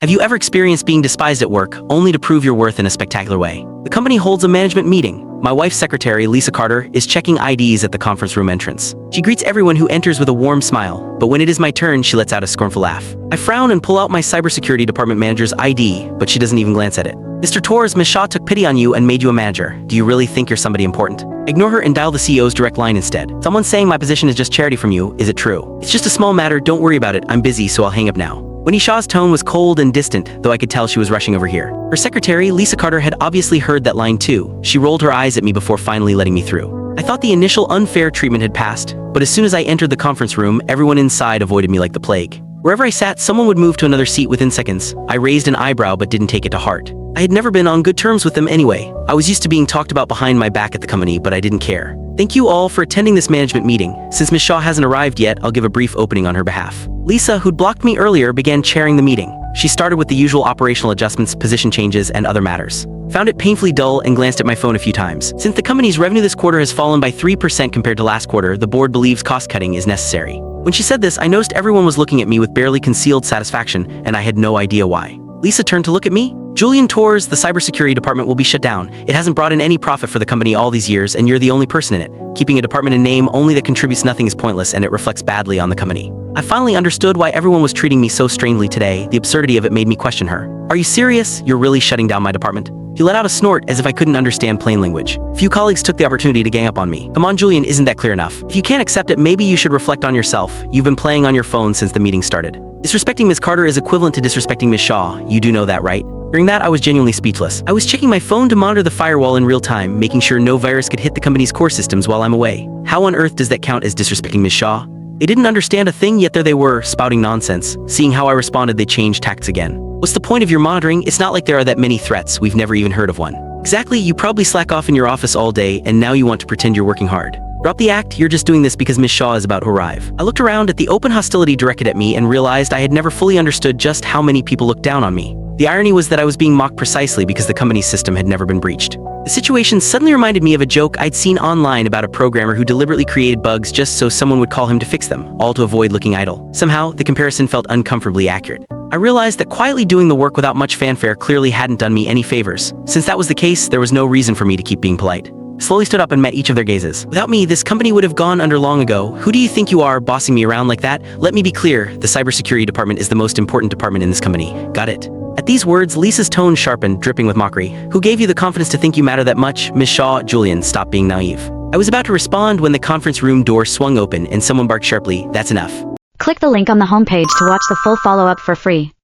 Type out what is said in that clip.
Have you ever experienced being despised at work, only to prove your worth in a spectacular way? The company holds a management meeting. My wife's secretary, Lisa Carter, is checking IDs at the conference room entrance. She greets everyone who enters with a warm smile, but when it is my turn, she lets out a scornful laugh. I frown and pull out my cybersecurity department manager's ID, but she doesn't even glance at it. Mr. Torres, Ms. Shaw took pity on you and made you a manager. Do you really think you're somebody important? Ignore her and dial the CEO's direct line instead. Someone's saying my position is just charity from you. Is it true? It's just a small matter, don't worry about it. I'm busy, so I'll hang up now. Winnie Shaw's tone was cold and distant, though I could tell she was rushing over here. Her secretary, Lisa Carter, had obviously heard that line too. She rolled her eyes at me before finally letting me through. I thought the initial unfair treatment had passed, but as soon as I entered the conference room, everyone inside avoided me like the plague. Wherever I sat, someone would move to another seat within seconds. I raised an eyebrow but didn't take it to heart. I had never been on good terms with them anyway. I was used to being talked about behind my back at the company, but I didn't care. Thank you all for attending this management meeting. Since Ms. Shaw hasn't arrived yet, I'll give a brief opening on her behalf. Lisa, who'd blocked me earlier, began chairing the meeting. She started with the usual operational adjustments, position changes, and other matters. Found it painfully dull and glanced at my phone a few times. Since the company's revenue this quarter has fallen by 3% compared to last quarter, the board believes cost-cutting is necessary. When she said this, I noticed everyone was looking at me with barely concealed satisfaction, and I had no idea why. Lisa turned to look at me. Julian Torres, the cybersecurity department will be shut down. It hasn't brought in any profit for the company all these years, and you're the only person in it. Keeping a department in name only that contributes nothing is pointless, and it reflects badly on the company. I finally understood why everyone was treating me so strangely today. The absurdity of it made me question her. Are you serious? You're really shutting down my department? He let out a snort as if I couldn't understand plain language. Few colleagues took the opportunity to gang up on me. Come on, Julian, isn't that clear enough? If you can't accept it, maybe you should reflect on yourself. You've been playing on your phone since the meeting started. Disrespecting Ms. Carter is equivalent to disrespecting Ms. Shaw. You do know that, right? Hearing that, I was genuinely speechless. I was checking my phone to monitor the firewall in real time, making sure no virus could hit the company's core systems while I'm away. How on earth does that count as disrespecting Ms. Shaw? They didn't understand a thing, yet there they were, spouting nonsense. Seeing how I responded, they changed tactics again. What's the point of your monitoring? It's not like there are that many threats. We've never even heard of one. Exactly, you probably slack off in your office all day, and now you want to pretend you're working hard. Drop the act, you're just doing this because Ms. Shaw is about to arrive. I looked around at the open hostility directed at me and realized I had never fully understood just how many people looked down on me. The irony was that I was being mocked precisely because the company's system had never been breached. The situation suddenly reminded me of a joke I'd seen online about a programmer who deliberately created bugs just so someone would call him to fix them, all to avoid looking idle. Somehow, the comparison felt uncomfortably accurate. I realized that quietly doing the work without much fanfare clearly hadn't done me any favors. Since that was the case, there was no reason for me to keep being polite. I slowly stood up and met each of their gazes. Without me, this company would have gone under long ago. Who do you think you are, bossing me around like that? Let me be clear, the cybersecurity department is the most important department in this company. Got it? At these words, Lisa's tone sharpened, dripping with mockery. Who gave you the confidence to think you matter that much? Ms. Shaw, Julian, stop being naive. I was about to respond when the conference room door swung open and someone barked sharply, that's enough. Click the link on the homepage to watch the full follow-up for free.